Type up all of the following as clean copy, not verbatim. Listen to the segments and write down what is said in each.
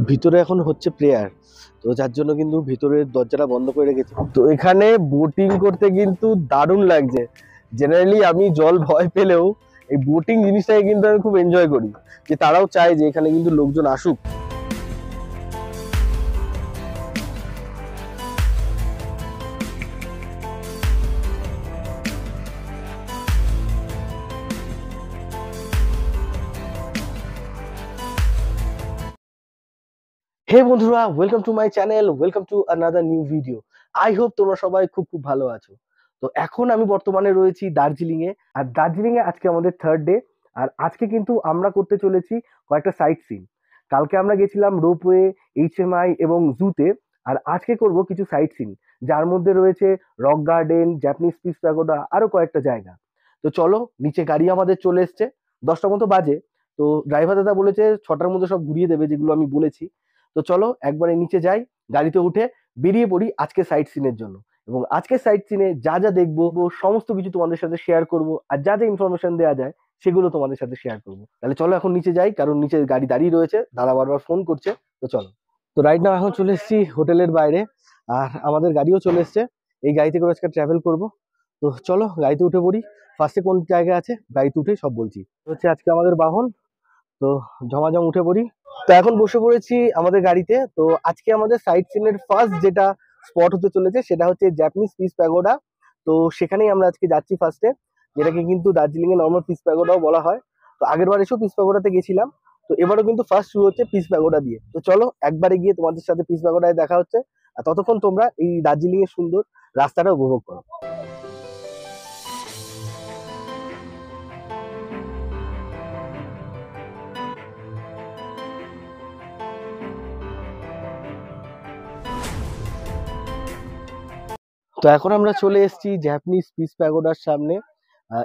ভিতরে এখন হচ্ছে প্রেয়ার, তো যার জন্য কিন্তু ভিতরের দরজাটা বন্ধ করে রেখেছি। তো এখানে বোটিং করতে কিন্তু দারুণ লাগছে। জেনারেলি আমি জল ভয় পেলেও এই বোটিং জিনিসটাকে কিন্তু আমি খুব এনজয় করি, যে তারাও চায় যে এখানে কিন্তু লোকজন আসুক। হে বন্ধুরা, welcome to my channel, welcome to another new video. I hope তোমরা সবাই খুব খুব ভালো আছো। তো এখন আমি বর্তমানে রয়েছি দার্জিলিং এ, আর দার্জিলিং এ আজকে আমাদের থার্ড ডে। আর আজকে কিন্তু আমরা করতে চলেছি কয়েকটা সাইট সিন। কালকে আমরা গেছিলাম রোপওয়ে, এইচএমআই এবং জুতে। আর আজকে করব কিছু সাইট সিন, যার মধ্যে রয়েছে rock garden, Japanese piece pagoda, আরো কয়েকটা জায়গা। তো চলো, নিচে গাড়ি আমাদের চলে এসছে, 10টা মতো বাজে। তো ড্রাইভার দাদা বলেছে 6টার মধ্যে সব ঘুরিয়ে দেবে, যেগুলো আমি বলেছি। তো চলো একবারে নিচে যাই, গাড়িতে উঠে বেরিয়ে পড়ি আজকে সাইট সিনের জন্য। এবং আজকে সাইট সিনে যা যা দেখবো সমস্ত কিছু তোমাদের সাথে শেয়ার করব, আর যা যা ইনফরমেশন দেওয়া যায় সেগুলো তোমাদের সাথে শেয়ার করবো। তাহলে চলো এখন নিচে যাই, কারণ নিচে গাড়ি দাঁড়িয়ে রয়েছে, দাদা বারবার ফোন করছে। তো চলো। তো রাইট নাও এখন চলে এসেছি হোটেলের বাইরে, আর আমাদের গাড়িও চলে এসছে। এই গাড়িতে করে আজকে ট্রাভেল করব। তো চলো গাড়িতে উঠে পড়ি। ফার্স্টে কোন জায়গা আছে গাড়িতে উঠে সব বলছি। হচ্ছে আজকে আমাদের বাহন। তো ঝমাঝম উঠে পড়ি। তো এখন বসে পড়েছি আমাদের গাড়িতে। তো আজকে আমাদের সাইট সিনের ফার্স্ট যেটা স্পট হতে চলেছে সেটা হচ্ছে জাপানিজ পিস প্যাগোডা। তো সেখানেই আমরা আজকে যাচ্ছি ফার্স্টে, যেটাকে কিন্তু দার্জিলিং এ নর্মাল পিস প্যাগোডাও বলা হয়। তো আগের বার এসেও পিস প্যাগোডাতে গেছিলাম, তো এবারও কিন্তু ফার্স্ট শুরু হচ্ছে পিস প্যাগোডা দিয়ে। তো চলো একবারে গিয়ে তোমাদের সাথে পিস প্যাগোডায় দেখা হচ্ছে। আর ততক্ষণ তোমরা এই দার্জিলিং এর সুন্দর রাস্তাটা উপভোগ করো। তো এখন আমরা চলে এসেছি জাপানিজ পিস প্যাগোডার সামনে।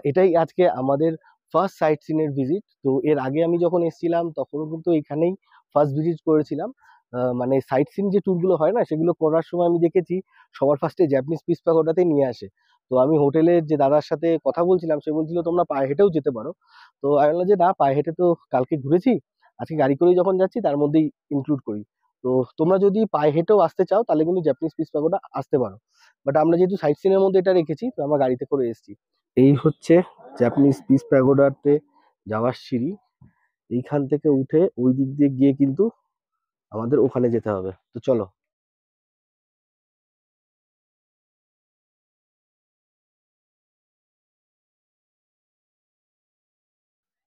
এটাই আজকে আমাদের ফার্স্ট সাইট সিনের ভিজিট। তো এর আগে আমি যখন এসেছিলাম তখনও কিন্তু এখানেই ফার্স্ট ভিজিট করেছিলাম। মানে সাইট সিন যে ট্যুরগুলো হয় না, সেগুলো করার সময় আমি দেখেছি সবার ফার্স্টে জাপানিজ পিস প্যাগোডাতে নিয়ে আসে। তো আমি হোটেলের যে দাদার সাথে কথা বলছিলাম, সে বলছিল তোমরা পায়ে হেঁটেও যেতে পারো। তো আমি বললাম যে না, পায়ে হেঁটে তো কালকে ঘুরেছি, আজকে গাড়ি করেই যখন যাচ্ছি তার মধ্যেই ইনক্লুড করি। তো তোমরা যদি পায়ে হেঁটেও আসতে চাও তাহলে কিন্তু জাপানিজ পিস প্যাগোডা আসতে পারো। বাট আমরা যেহেতু সাইট সিনের মধ্যে এটা রেখেছি, তো আমরা গাড়িতে করে এসেছি। এই হচ্ছে জাপানিজ পিস প্যাগোডাতে যাওয়ার সিঁড়ি। এইখান থেকে উঠে ওই দিক দিয়ে গিয়ে কিন্তু আমাদের ওখানে যেতে হবে। তো চলো।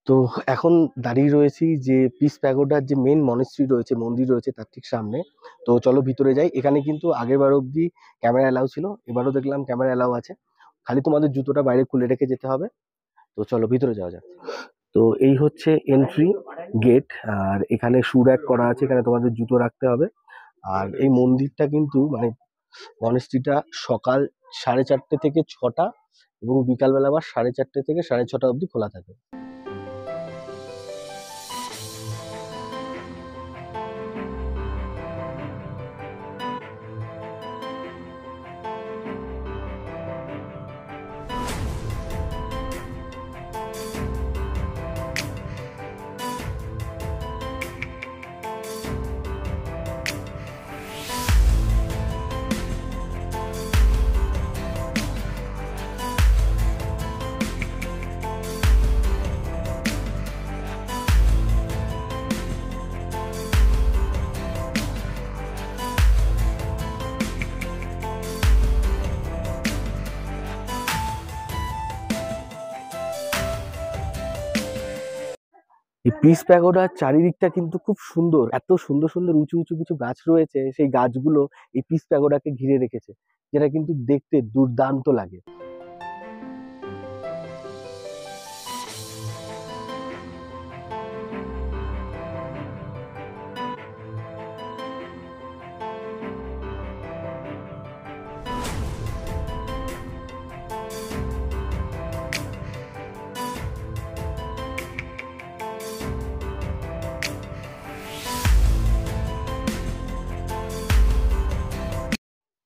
তো এখন দাঁড়িয়ে রয়েছি যে পিস প্যাগোডার যে মেন মনেস্ট্রি রয়েছে, মন্দির রয়েছে, তার ঠিক সামনে। তো চলো ভিতরে যাই। এখানে কিন্তু আগের বার অব্দি ক্যামেরা অ্যালাউ ছিল, এবারও দেখলাম ক্যামেরা অ্যালাউ আছে। খালি তোমাদের জুতোটা বাইরে খুলে রেখে যেতে হবে। তো চলো ভিতরে যাওয়া যাক। তো এই হচ্ছে এন্ট্রি গেট। আর এখানে শু র্যাক করা আছে, এখানে তোমাদের জুতো রাখতে হবে। আর এই মন্দিরটা কিন্তু মানে মনেস্ট্রিটা সকাল 4:30 থেকে 6টা এবং বিকালবেলা আবার 4:30 থেকে 6:30 অবধি খোলা থাকে। এই পিস প্যাগোডার চারিদিকটা কিন্তু খুব সুন্দর, এত সুন্দর সুন্দর উঁচু উঁচু কিছু গাছ রয়েছে, সেই গাছগুলো এই পিস প্যাগোডাকে ঘিরে রেখেছে, যেটা কিন্তু দেখতে দুর্দান্ত লাগে।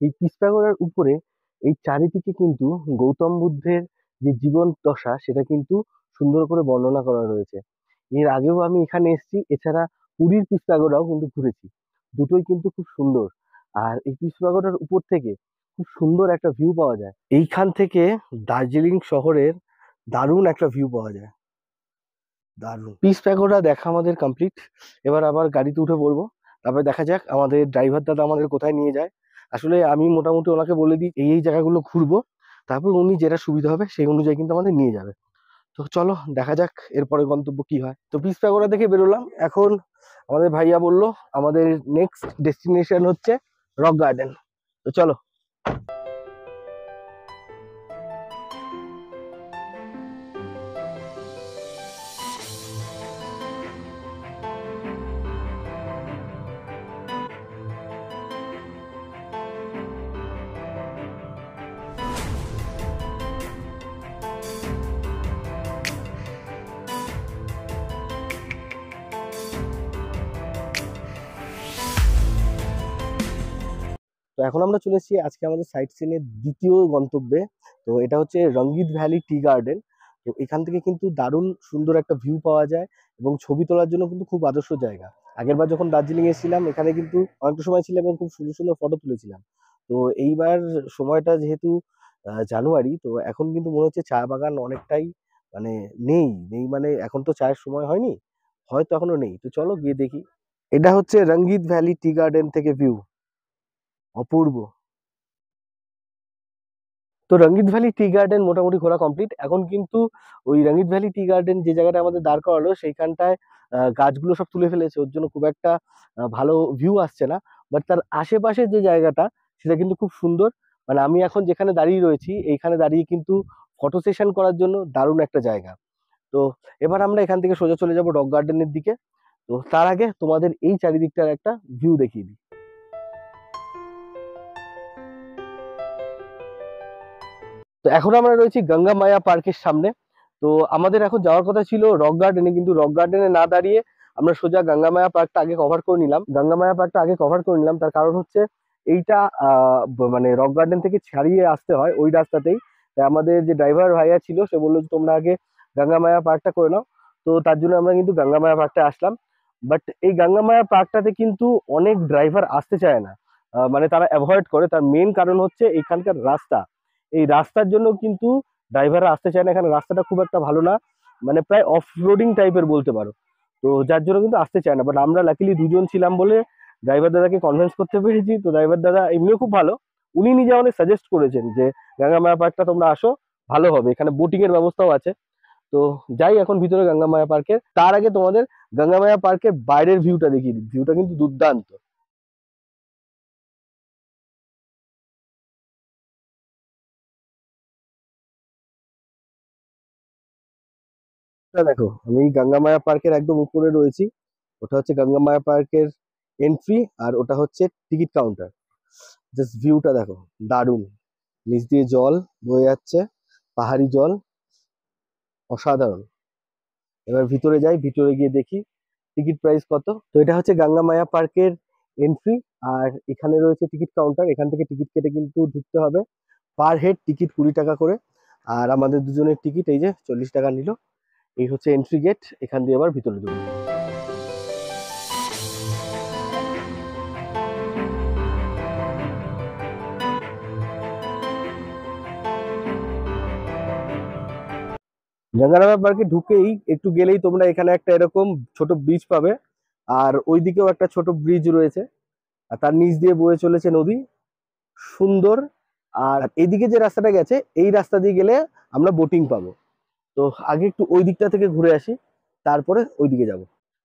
এই পিস প্যাগোডার উপরে এই চারিদিকে কিন্তু গৌতম বুদ্ধের যে জীবন দশা সেটা কিন্তু সুন্দর করে বর্ণনা করা রয়েছে। এর আগেও আমি এখানে এসেছি, এছাড়া পুরীর পিস প্যাগোডাও কিন্তু ঘুরেছি, দুটোই কিন্তু খুব সুন্দর। আর এই পিস প্যাগোডার উপর থেকে খুব সুন্দর একটা ভিউ পাওয়া যায়, এইখান থেকে দার্জিলিং শহরের দারুণ একটা ভিউ পাওয়া যায়, দারুণ। পিস প্যাগোডা দেখা আমাদের কমপ্লিট, এবার আবার গাড়িতে উঠে পড়বো, তারপরে দেখা যাক আমাদের ড্রাইভার দাদা আমাদের কোথায় নিয়ে যায়। আসলে আমি মোটামুটি ওনাকে বলে দিই এই জায়গাগুলো ঘুরবো, তারপর উনি যেটা সুবিধা হবে সেই অনুযায়ী কিন্তু আমাদের নিয়ে যাবে। তো চলো দেখা যাক এরপরে গন্তব্য কি হয়। তো পিস প্যাগোডা থেকে বেরোলাম, এখন আমাদের ভাইয়া বললো আমাদের নেক্সট ডেস্টিনেশন হচ্ছে রক গার্ডেন। তো চলো। তো এখন আমরা চলে এসেছি আজকে আমাদের সাইট সিনের দ্বিতীয় গন্তব্যে। তো এটা হচ্ছে রঙ্গিত ভ্যালি টি গার্ডেন। তো এখান থেকে কিন্তু দারুণ সুন্দর একটা ভিউ পাওয়া যায় এবং ছবি তোলার জন্য কিন্তু খুব আদর্শ জায়গা। আগের বার যখন দার্জিলিং এসেছিলাম এখানে কিন্তু অনেকটা সময় ছিলাম এবং খুব সুন্দর সুন্দর ফটো তুলেছিলাম। তো এইবার সময়টা যেহেতু জানুয়ারি, তো এখন কিন্তু মনে হচ্ছে চা বাগান অনেকটাই মানে নেই নেই, মানে এখন তো চায়ের সময় হয়নি, হয়তো এখনো নেই। তো চলো গিয়ে দেখি। এটা হচ্ছে রঙ্গিত ভ্যালি টি গার্ডেন থেকে ভিউ, অপূর্ব। তো রঙ্গিত ভ্যালি টি গার্ডেন মোটামুটি ঘোরা কমপ্লিট। এখন কিন্তু ওই রঙ্গিত ভ্যালি টি গার্ডেন যে জায়গাটা আমাদের দাঁড় করালো সেইখানটায় গাছগুলো সব তুলে ফেলেছে, ওর জন্য খুব একটা ভালো ভিউ আসছে না। বাট তার আশেপাশের যে জায়গাটা সেটা কিন্তু খুব সুন্দর। মানে আমি এখন যেখানে দাঁড়িয়ে রয়েছি এইখানে দাঁড়িয়ে কিন্তু ফটো সেশন করার জন্য দারুণ একটা জায়গা। তো এবার আমরা এখান থেকে সোজা চলে যাব রক গার্ডেনের দিকে। তো তার আগে তোমাদের এই চারিদিকটার একটা ভিউ দেখিয়ে দিই। তো এখন আমরা রয়েছি গঙ্গা মায়া পার্কের সামনে। তো আমাদের এখন যাওয়ার কথা ছিল রক গার্ডেনে, কিন্তু রক গার্ডেনে না দাঁড়িয়ে আমরা সোজা গঙ্গা মায়া পার্কটা আগে কভার করে নিলাম। গঙ্গা মায়া পার্কটা আগে কভার করে নিলাম, তার কারণ হচ্ছে এইটা মানে রক গার্ডেন থেকে ছাড়িয়ে আসতে হয় ওই রাস্তাতেই। তাই আমাদের যে ড্রাইভার ভাইয়া ছিল সে বললো যে তোমরা আগে গঙ্গা মায়া পার্কটা করে নাও। তো তার জন্য আমরা কিন্তু গঙ্গা মায়া পার্কটা আসলাম। বাট এই গঙ্গা মায়া পার্কটাতে কিন্তু অনেক ড্রাইভার আসতে চায় না, মানে তারা অ্যাভয়েড করে। তার মেন কারণ হচ্ছে এখানকার রাস্তা, এই রাস্তার জন্য কিন্তু ড্রাইভাররা আসতে চায় না। এখানে রাস্তাটা খুব একটা ভালো না, মানে প্রায় অফ রোডিং টাইপের বলতে পারো। তো যার জন্য কিন্তু আসতে চায় না। বাট আমরা লাকিলি দুজন ছিলাম বলে ড্রাইভার দাদাকে কনভিন্স করতে পেরেছি। তো ড্রাইভার দাদা এমনিও খুব ভালো, উনি নিজে আমাদের সাজেস্ট করেছেন যে গঙ্গামায়া পার্কটা তোমরা আসো, ভালো হবে, এখানে বোটিং এর ব্যবস্থাও আছে। তো যাই এখন ভিতরে গঙ্গামায়া পার্কের। তার আগে তোমাদের গঙ্গামায়া পার্কের বাইরের ভিউটা দেখিয়ে দিই, ভিউটা কিন্তু দুর্দান্ত। দেখো আমি গঙ্গামায়া পার্কের একদম উপরে রয়েছি, ওটা হচ্ছে গঙ্গামায়া পার্কের এন্ট্রি, আর ওটা হচ্ছে টিকিট কাউন্টার। জাস্ট ভিউটা দেখো, দারুণ। নিচ দিয়ে জল বয়ে যাচ্ছে, পাহাড়ি জল, অসাধারণ। এবার ভিতরে যাই, ভিতরে গিয়ে দেখি টিকিট প্রাইস কত। তো এটা হচ্ছে গঙ্গামায়া পার্কের এন্ট্রি, আর এখানে রয়েছে টিকিট কাউন্টার, এখান থেকে টিকিট কেটে কিন্তু ঢুকতে হবে। পার হেড টিকিট 20 টাকা করে, আর আমাদের দুজনের টিকিট এই যে 40 টাকা নিল। এই হচ্ছে এন্ট্রি গেট, এখান দিয়ে আবার ভিতরে ঢুকবো। গঙ্গারামা পার্কে ঢুকেই একটু গেলেই তোমরা এখানে একটা এরকম ছোট ব্রিজ পাবে, আর ওইদিকেও একটা ছোট ব্রিজ রয়েছে, আর তার নিচ দিয়ে বয়ে চলেছে নদী, সুন্দর। আর এইদিকে যে রাস্তাটা গেছে এই রাস্তা দিয়ে গেলে আমরা বোটিং পাবো। তো আগে একটু ওই দিকটা থেকে ঘুরে আসি, তারপরে ওইদিকে যাব।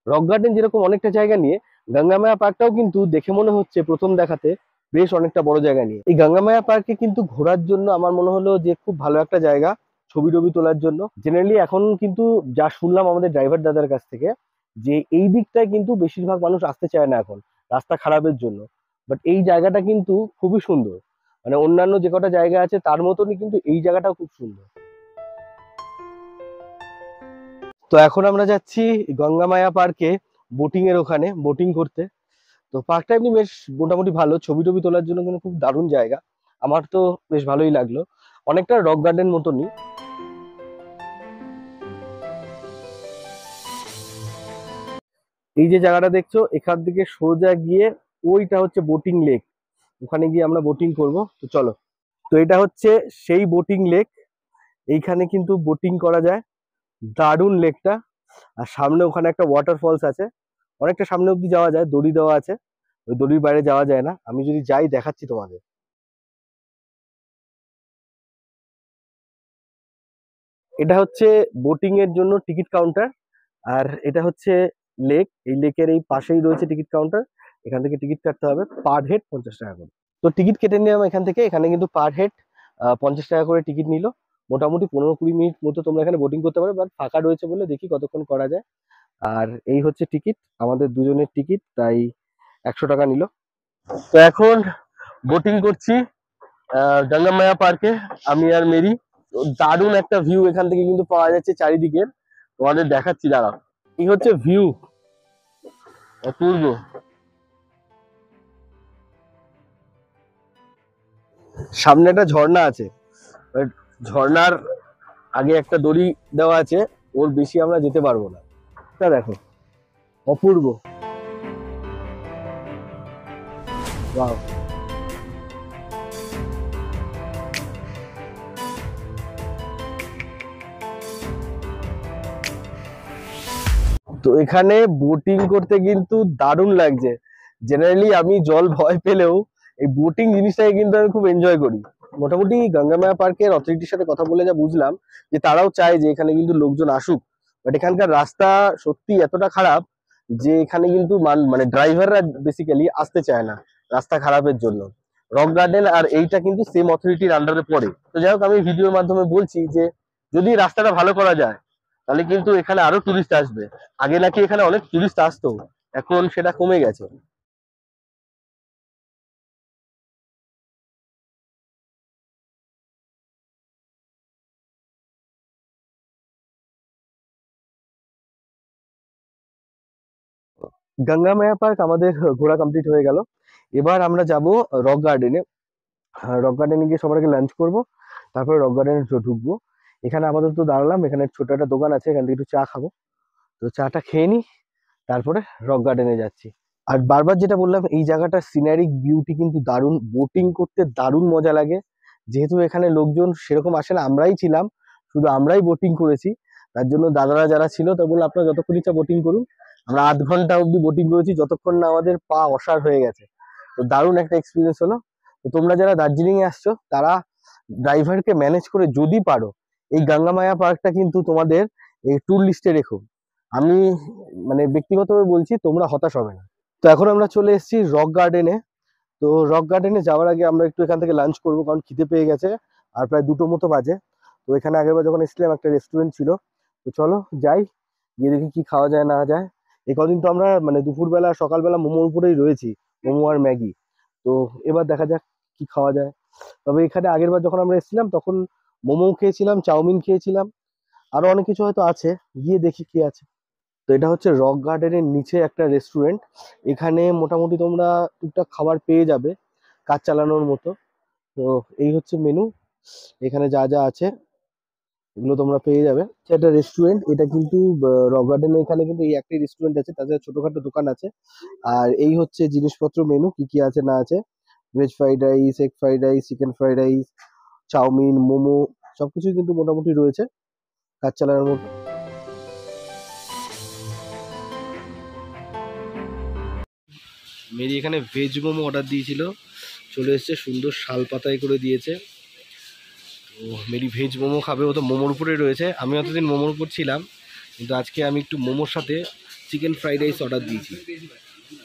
রক গার্ডেন যেরকম অনেকটা জায়গা নিয়ে, গঙ্গামায়া পার্কটাও কিন্তু দেখে মনে হচ্ছে প্রথম দেখাতে বেশ অনেকটা বড় জায়গা নিয়ে। এই গঙ্গামায়া পার্কে কিন্তু ঘোরার জন্য আমার মনে হলো যে খুব ভালো একটা জায়গা ছবি টবি তোলার জন্য। জেনারেলি এখন কিন্তু যা শুনলাম আমাদের ড্রাইভার দাদার কাছ থেকে, যে এই দিকটায় কিন্তু বেশিরভাগ মানুষ আসতে চায় না এখন, রাস্তা খারাপের জন্য। বাট এই জায়গাটা কিন্তু খুবই সুন্দর, মানে অন্যান্য যে কটা জায়গা আছে তার মতনই কিন্তু এই জায়গাটাও খুব সুন্দর। তো এখন আমরা যাচ্ছি গঙ্গামায়া পার্কে বোটিং এর ওখানে বোটিং করতে। তো পার্কটা এমনি বেশ মোটামুটি ভালো, ছবি টবি তোলার জন্য কিন্তু খুব দারুণ জায়গা। আমার তো বেশ ভালোই লাগলো, অনেকটা রক গার্ডেন মতনই। এই যে জায়গাটা দেখছো, এখান থেকে সোজা গিয়ে ওইটা হচ্ছে বোটিং লেক, ওখানে গিয়ে আমরা বোটিং করব। তো চলো। তো এটা হচ্ছে সেই বোটিং লেক, এইখানে কিন্তু বোটিং করা যায়, দারুণ লেকটা। আর সামনে ওখানে একটা ওয়াটারফলস আছে, অনেকটা সামনে অব্দি যাওয়া যায়, দড়ি দেওয়া আছে, ওই দড়ির বাইরে যাওয়া যায় না। আমি যদি যাই দেখাচ্ছি তোমাদের। এটা হচ্ছে বোটিং এর জন্য টিকিট কাউন্টার, আর এটা হচ্ছে লেক। এই লেকের এই পাশেই রয়েছে টিকিট কাউন্টার, এখান থেকে টিকিট কাটতে হবে পার হেড 50 টাকা করে। তো টিকিট কেটে নিলাম এখান থেকে, এখানে কিন্তু পার হেড 50 টাকা করে টিকিট নিল। মোটামুটি 15-20 মিনিট মতো তোমরা এখানে বোটিং করতে পারো, বাট ফাঁকা রয়েছে বলে দেখি কতক্ষণ করা যায়। আর এই হচ্ছে টিকিট, আমাদের দুজনের টিকিট, তাই 100 টাকা নিল। তো এখন বোটিং করছি গঙ্গা মায়া পার্কে, আমি আর মেরি। তো দারুণ একটা ভিউ এখান থেকে কিন্তু পাওয়া যাচ্ছে চারিদিকে, তোমাদের দেখাচ্ছি দাঁড়াও। এই হচ্ছে ভিউ, অপূর্ব। সামনে একটা ঝর্ণা আছে, but ঝর্ণার আগে একটা দড়ি দেওয়া আছে, ওর বেশি আমরা যেতে পারবো না। তা দেখো, অপূর্ব। Wow. তো এখানে বোটিং করতে কিন্তু দারুণ লাগছে। জেনারেলি আমি জল ভয় পেলেও এই বোটিং জিনিসটাকে কিন্তু আমি খুব এনজয় করি। মোটামুটি গঙ্গামায়া পার্কের অথরিটির সাথে কথা বলে যা বুঝলাম, যে তারাও চায় যে এখানে কিন্তু লোকজন আসুক, বাট এখানকার রাস্তা সত্যি এতটা খারাপ যে এখানে কিন্তু মানে ড্রাইভাররা বেসিক্যালি আসতে চায় না রাস্তা খারাপের জন্য। রক গার্ডেন আর এইটা কিন্তু সেম অথরিটির আন্ডারে পড়ে। তো যাই হোক, আমি ভিডিওর মাধ্যমে বলছি যে যদি রাস্তাটা ভালো করা যায় তাহলে কিন্তু এখানে আরো টুরিস্ট আসবে। আগে নাকি এখানে অনেক টুরিস্ট আসতো, এখন সেটা কমে গেছে। গঙ্গা মায়া পার্ক আমাদের ঘোরা কমপ্লিট হয়ে গেল। এবার আমরা যাব রক গার্ডেনে। রক গার্ডেনে গিয়ে সবার আগে লাঞ্চ করব, তারপরে রক গার্ডেনে ঢুকবো। এখানে আপাতত দাঁড়ালাম, এখানে ছোট একটা দোকান আছে, এখান থেকে একটু চা খাবো। তো চাটা খেয়ে নি, তারপরে রক গার্ডেনে যাচ্ছি। আর বারবার যেটা বললাম, এই জায়গাটার সিনারিক বিউটি কিন্তু দারুণ, বোটিং করতে দারুণ মজা লাগে। যেহেতু এখানে লোকজন সেরকম আসে না, আমরাই ছিলাম, শুধু আমরাই বোটিং করেছি। তার জন্য দাদারা যারা ছিল তা বললো আপনারা যতক্ষণ ইচ্ছা বোটিং করুন। আমরা 8 ঘন্টা অব্দি বোটিং করেছি, যতক্ষণ না আমাদের পা অসাড় হয়ে গেছে। তো দারুণ একটা এক্সপিরিয়েন্স হলো। তো তোমরা যারা দার্জিলিং এ আসছো তারা ড্রাইভারকে ম্যানেজ করে যদি পারো, এই গঙ্গামায়া পার্কটা কিন্তু তোমাদের এই ট্যুর লিস্টে রেখো। আমি মানে ব্যক্তিগতভাবে বলছি, তোমরা হতাশ হবে না। তো এখন আমরা চলে এসেছি রক গার্ডেনে। তো রক গার্ডেনে যাওয়ার আগে আমরা একটু এখান থেকে লাঞ্চ করবো, কারণ খিদে পেয়ে গেছে, আর প্রায় 2টো মতো বাজে। তো এখানে আগেরবার যখন এসেছিলাম একটা রেস্টুরেন্ট ছিল। তো চলো যাই, গিয়ে দেখি কি খাওয়া যায় না যায়। এই কদিন তো আমরা মানে দুপুরবেলা সকালবেলা মোমোর উপরেই রয়েছি, মোমো আর ম্যাগি। তো এবার দেখা যাক কি খাওয়া যায়। তবে এখানে আগেরবার যখন আমরা এসেছিলাম তখন মোমো খেয়েছিলাম, চাউমিন খেয়েছিলাম, আরো অনেক কিছু হয়তো আছে, গিয়ে দেখি কি আছে। তো এটা হচ্ছে রক গার্ডেনের নিচে একটা রেস্টুরেন্ট, এখানে মোটামুটি তোমরা টুকটাক খাবার পেয়ে যাবে কাজ চালানোর মতো। তো এই হচ্ছে মেনু, এখানে যা যা আছে এগুলো তোমরা পেয়ে যাবে। এটা রেস্টুরেন্ট, এটা কিন্তু রক গার্ডেনের এখানে কিন্তু এই একটাই রেস্টুরেন্ট আছে, তাছাড়া ছোটখাটো দোকান আছে। আর এই হচ্ছে জিনিসপত্র মেনু, কি কি আছে না আছে। Veg fried rice, egg fried rice, chicken fried rice, chowmein, momo, সবকিছুই কিন্তু মোটামুটি রয়েছে কাজ চালানোর মতো। মেরি এখানে ভেজ মোমো অর্ডার দিয়েছিল, চলে এসেছে, সুন্দর শাল পাতায় করে দিয়েছে। তো মেরি ভেজ মোমো খাবে, ও তো মোমোর উপরে রয়েছে। আমি অতদিন মোমোর উপর ছিলাম, কিন্তু আজকে আমি একটু মোমোর সাথে চিকেন ফ্রাইড রাইস অর্ডার দিয়েছি।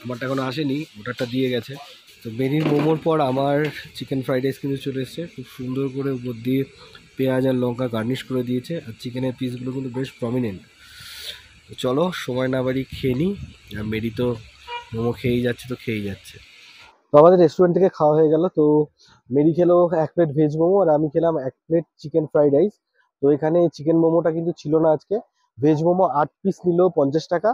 আমারটা এখনো আসেনি, ওটারটা দিয়ে গেছে। তো মেরির মোমোর পর আমার চিকেন ফ্রাইড রাইস কিন্তু চলে এসেছে, খুব সুন্দর করে উপর দিয়ে পেঁয়াজ আর লঙ্কা গার্নিশ করে দিয়েছে, আর চিকেনের পিসগুলো কিন্তু বেশ প্রমিনেন্ট। তো চলো সময় না বাড়ি খেয়ে নিই। আর মেরি তো মোমো খেয়েই যাচ্ছে, তো খেয়েই যাচ্ছে। তো আমাদের রেস্টুরেন্ট থেকে খাওয়া হয়ে গেল। তো মেরি খেলো 1 প্লেট ভেজ মোমো, আর আমি খেলাম 1 প্লেট চিকেন ফ্রাইড রাইস। তো এখানে চিকেন মোমোটা কিন্তু ছিল না আজকে। ভেজ মোমো 8 পিস নিল 50 টাকা,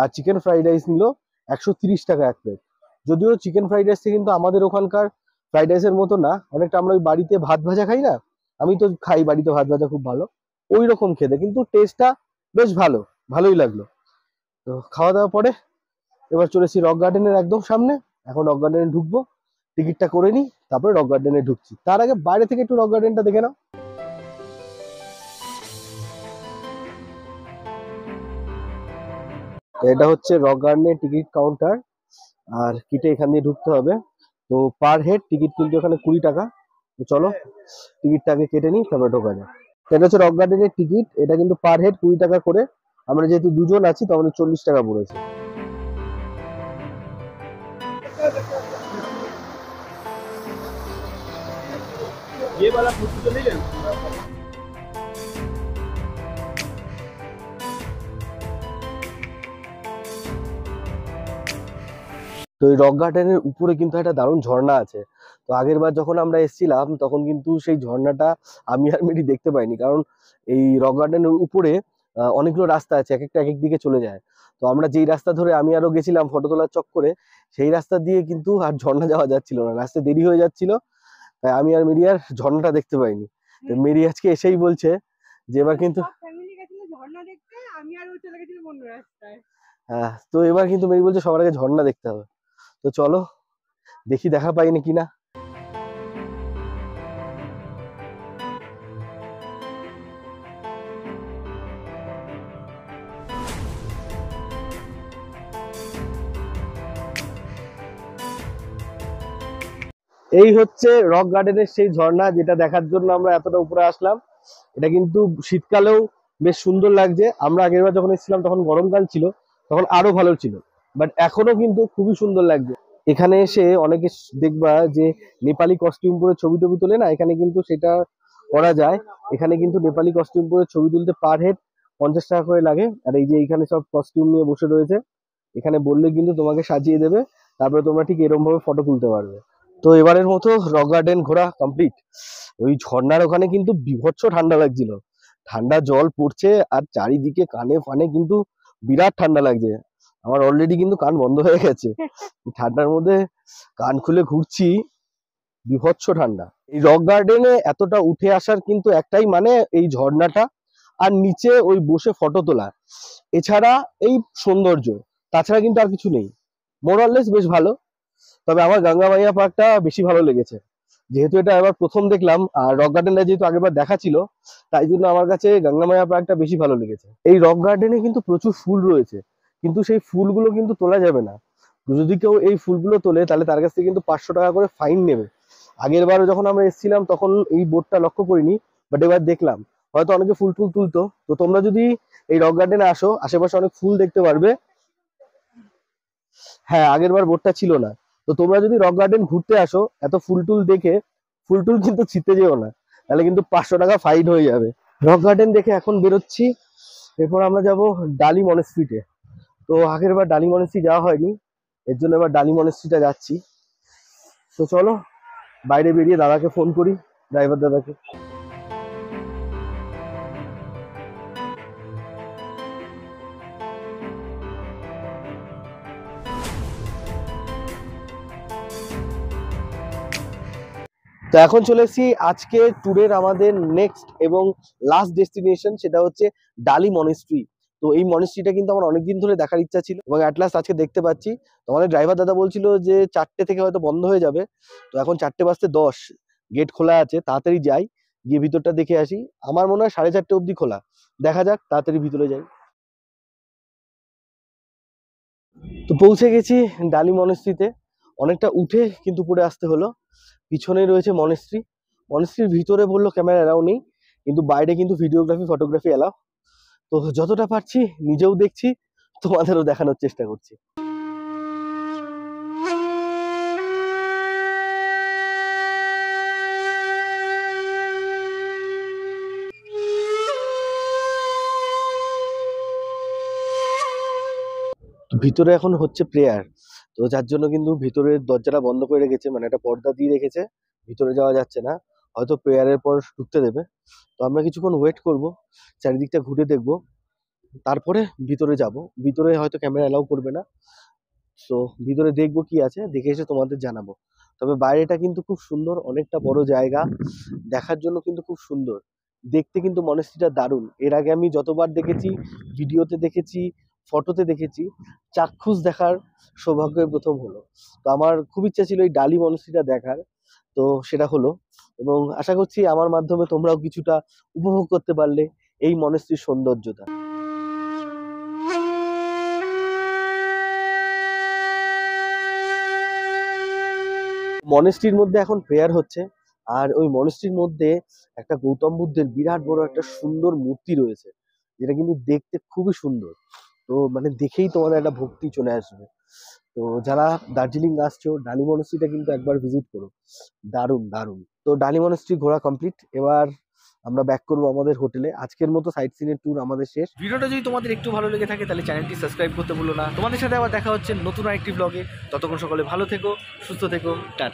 আর চিকেন ফ্রাইড রাইস নিল 130 টাকা 1 প্লেট। যদিও চিকেন ফ্রাইড রাইসটা কিন্তু আমাদের ওখানকার ফ্রাইড রাইসের মতো না, অনেকটা আমরা ওই বাড়িতে ভাত ভাজা খাই না, আমি তো খাই বাড়িতে ভাত ভাজা, খুব ভালো ওই রকম খেতে, কিন্তু টেস্টটা বেশ ভালো, ভালোই লাগলো। তো খাওয়া দাওয়া পরে এবার চলেছি রক গার্ডেনের একদম সামনে। এখন রক গার্ডেনে ঢুকবো, টিকিটটা করে নিই, তারপরে রক গার্ডেনে ঢুকছি। তার আগে বাইরে থেকে একটু রক গার্ডেনটা দেখে নাও। তো এটা হচ্ছে রক গার্ডেনের টিকিট কাউন্টার, আর কেটে এখান দিয়ে ঢুকতে হবে। তো পার হেড টিকিট কিন্তু এখানে 20 টাকা। তো চলো টিকিটটা আগে কেটে নিই, তারপরে ঢোকা যায়। এটা হচ্ছে রক গার্ডেনের টিকিট, এটা কিন্তু পার হেড 20 টাকা করে। আমরা যেহেতু দুজন আছি তো আমাদের 40 টাকা পড়েছে। তো এই রক গার্ডেনের উপরে কিন্তু একটা দারুণ ঝর্ণা আছে। তো আগের বার যখন আমরা এসেছিলাম তখন কিন্তু সেই ঝর্ণাটা আমি আর মেরি দেখতে পাইনি, কারণ এই রক গার্ডেনের উপরে অনেকগুলো রাস্তা আছে, এক একটা এক এক দিকে চলে যায়। তো আমরা যেই রাস্তা ধরে আমি আরো গেছিলাম ফটো তোলার চক্করে, সেই রাস্তা দিয়ে কিন্তু আর ঝর্ণা যাওয়া যাচ্ছিল না, রাস্তায় দেরি হয়ে যাচ্ছিল। তাই আমি আর মেরি আর ঝর্ণাটা দেখতে পাইনি। তো মেরি আজকে এসেই বলছে যে এবার কিন্তু তো এবার কিন্তু মেরি বলছে সবার আগে ঝর্ণা দেখতে হবে। তো চলো দেখি দেখা পাই নাকি না। এই হচ্ছে রক গার্ডেনের সেই ঝর্ণা যেটা দেখার জন্য আমরা এতটা উপরে আসলাম। এটা কিন্তু শীতকালেও বেশ সুন্দর লাগছে। আমরা আগেরবার যখন এসেছিলাম তখন গরমকাল ছিল, তখন আরো ভালো ছিল, বাট এখনো কিন্তু খুবই সুন্দর লাগছে। এখানে এসে অনেকে দেখবা যে নেপালি কস্টিউম পরে ছবি টবি তোলে না, এখানে কিন্তু সেটা করা যায়। এখানে কিন্তু নেপালি কস্টিউম পরে ছবি তুলতে পার হেড 50 টাকা করে লাগে। আর এই যে এইখানে সব কস্টিউম নিয়ে বসে রয়েছে, এখানে বললে কিন্তু তোমাকে সাজিয়ে দেবে, তারপরে তোমরা ঠিক এরকম ভাবে ফটো তুলতে পারবে। তো এবারের মতো রক গার্ডেন ঘোরা কমপ্লিট। ওই ঝর্ণার ওখানে কিন্তু বীভৎস ঠান্ডা লাগছিল, ঠান্ডা জল পড়ছে আর চারিদিকে কানে ফানে কিন্তু বিরাট ঠান্ডা লাগছে। আমার অলরেডি কিন্তু কান বন্ধ হয়ে গেছে, এই ঠান্ডার মধ্যে কান খুলে ঘুরছি, বীভৎস ঠান্ডা। এই রক গার্ডেনে এতটা উঠে আসার কিন্তু একটাই মানে এই ঝর্ণাটা, আর নিচে ওই বসে ফটো তোলা, এছাড়া এই সৌন্দর্য, তাছাড়া কিন্তু আর কিছু নেই। মোরাললেস বেশ ভালো। তবে আমার গঙ্গা মাইয়া পার্কটা বেশি ভালো লেগেছে, যেহেতু এটা এবার প্রথম দেখলাম আর রক গার্ডেনটা যেহেতু আগেরবার দেখা ছিল, তাই জন্য আমার কাছে গঙ্গা মাইয়া পার্কটা বেশি ভালো লেগেছে। এই রক গার্ডেনে কিন্তু প্রচুর ফুল রয়েছে, কিন্তু সেই ফুলগুলো কিন্তু তোলা যাবে না। যদি কেউ এই ফুলগুলো তোলে তাহলে তার কাছ থেকে কিন্তু 500 টাকা করে ফাইন নেবে। আগের বারও যখন আমরা এসেছিলাম তখন এই বোর্ডটা লক্ষ্য করিনি, বাট এবার দেখলাম। হয়তো অনেকে ফুল টুল তুলতো। তো তোমরা যদি এই রক গার্ডেনে আসো, আশেপাশে অনেক ফুল দেখতে পারবে। হ্যাঁ, আগের বার বোর্ডটা ছিল না। তো তোমরা যদি রক গার্ডেন ঘুরতে আসো, এত ফুল টুল দেখে ফুল টুল কিন্তু ছিঁড়তে যেও না, তাহলে কিন্তু 500 টাকা ফাইন হয়ে যাবে। রক গার্ডেন দেখে এখন বেরোচ্ছি, এরপর আমরা যাব ডালি মনেস্ট্রিতে। তো আগের বার ডালি মনেস্ট্রি যাওয়া হয়নি, এর জন্য এবার ডালি মনেস্ট্রিটা যাচ্ছি। তো চলো বাইরে বেরিয়ে দাদাকে ফোন করি, ড্রাইভার দাদাকে। তো এখন চলে এসেছি আজকে ট্যুরের আমাদের নেক্সট এবং লাস্ট ডেস্টিনেশন, সেটা হচ্ছে ডালি মনেস্ট্রি। তো এই মনেস্ট্রিটা কিন্তু আমার অনেকদিন ধরে দেখার ইচ্ছা ছিল এবং অ্যাট লাস্ট আজকে দেখতে পাচ্ছি। তো আমাদের ড্রাইভার দাদা বলছিল যে 4টে থেকে হয়তো বন্ধ হয়ে যাবে। তো এখন 4:10, গেট খোলা আছে, তাড়াতাড়ি যাই, গিয়ে ভিতরটা দেখে আসি। আমার মনে হয় 4:30 অবধি খোলা, দেখা যাক, তাড়াতাড়ি ভিতরে যাই। তো পৌঁছে গেছি ডালি মনেস্ট্রিতে, অনেকটা উঠে কিন্তু পরে আসতে হলো। পিছনেই রয়েছে মনেস্ট্রি, মনেস্ট্রির ভিতরে বললো ক্যামেরা এলাও নেই, কিন্তু বাইরে কিন্তু ভিডিওগ্রাফি ফটোগ্রাফি এলাও। তো যতটা পারছি নিজেও দেখছি, তোমাদেরও দেখানোর চেষ্টা করছি। তো ভিতরে এখন হচ্ছে প্রেয়ার, তো যার জন্য কিন্তু ভিতরের দরজাটা বন্ধ করে রেখেছে, মানে একটা পর্দা দিয়ে রেখেছে, ভিতরে যাওয়া যাচ্ছে না। হয়তো প্রেয়ারের পর ঢুকতে দেবে। তো আমরা কিছুক্ষণ ওয়েট করব, চারিদিকটা ঘুরে দেখব, তারপরে ভিতরে যাব। ভিতরে হয়তো ক্যামেরা এলাও করবে না। সো ভিতরে দেখবো কি আছে, দেখে এসে তোমাদের জানাবো। তবে বাইরেটা কিন্তু খুব সুন্দর, অনেকটা বড় জায়গা, দেখার জন্য কিন্তু খুব সুন্দর। দেখতে কিন্তু মনেস্ট্রিটা দারুণ। এর আগে আমি যতবার দেখেছি, ভিডিওতে দেখেছি, ফটোতে দেখেছি, চাক্ষুষ দেখার সৌভাগ্য প্রথম হলো। তো আমার খুব ইচ্ছা ছিল এই ডালি মনাস্ট্রিটা দেখার, তো সেটা হলো। এবং আশা করছি আমার মাধ্যমে তোমরাও কিছুটা উপভোগ করতে পারলে এই মনাস্ট্রির সৌন্দর্যতা। মনেস্ট্রির মধ্যে এখন প্রেয়ার হচ্ছে, আর ওই মনেস্ট্রির মধ্যে একটা গৌতম বুদ্ধের বিরাট বড় একটা সুন্দর মূর্তি রয়েছে, যেটা কিন্তু দেখতে খুবই সুন্দর। তো মানে দেখেই তোমাদের একটা ভক্তি চলে আসবে। তো যারা দার্জিলিং আসছো, ডালি মনেস্ট্রিটা কিন্তু একবার ভিজিট করো, দারুণ দারুণ। তো ডালি মনেস্ট্রি ঘোরা কমপ্লিট, এবার আমরা ব্যাক করবো আমাদের হোটেলে। আজকের মতো সাইট সিনের ট্যুর আমাদের শেষ। ভিডিওটা যদি তোমাদের একটু ভালো লেগে থাকে তাহলে চ্যানেলটি সাবস্ক্রাইব করতে ভুলো না। তোমাদের সাথে আবার দেখা হচ্ছে নতুন আরেকটি ব্লগে। ততক্ষণ সকলে ভালো থেকো, সুস্থ থেকো, টাটা।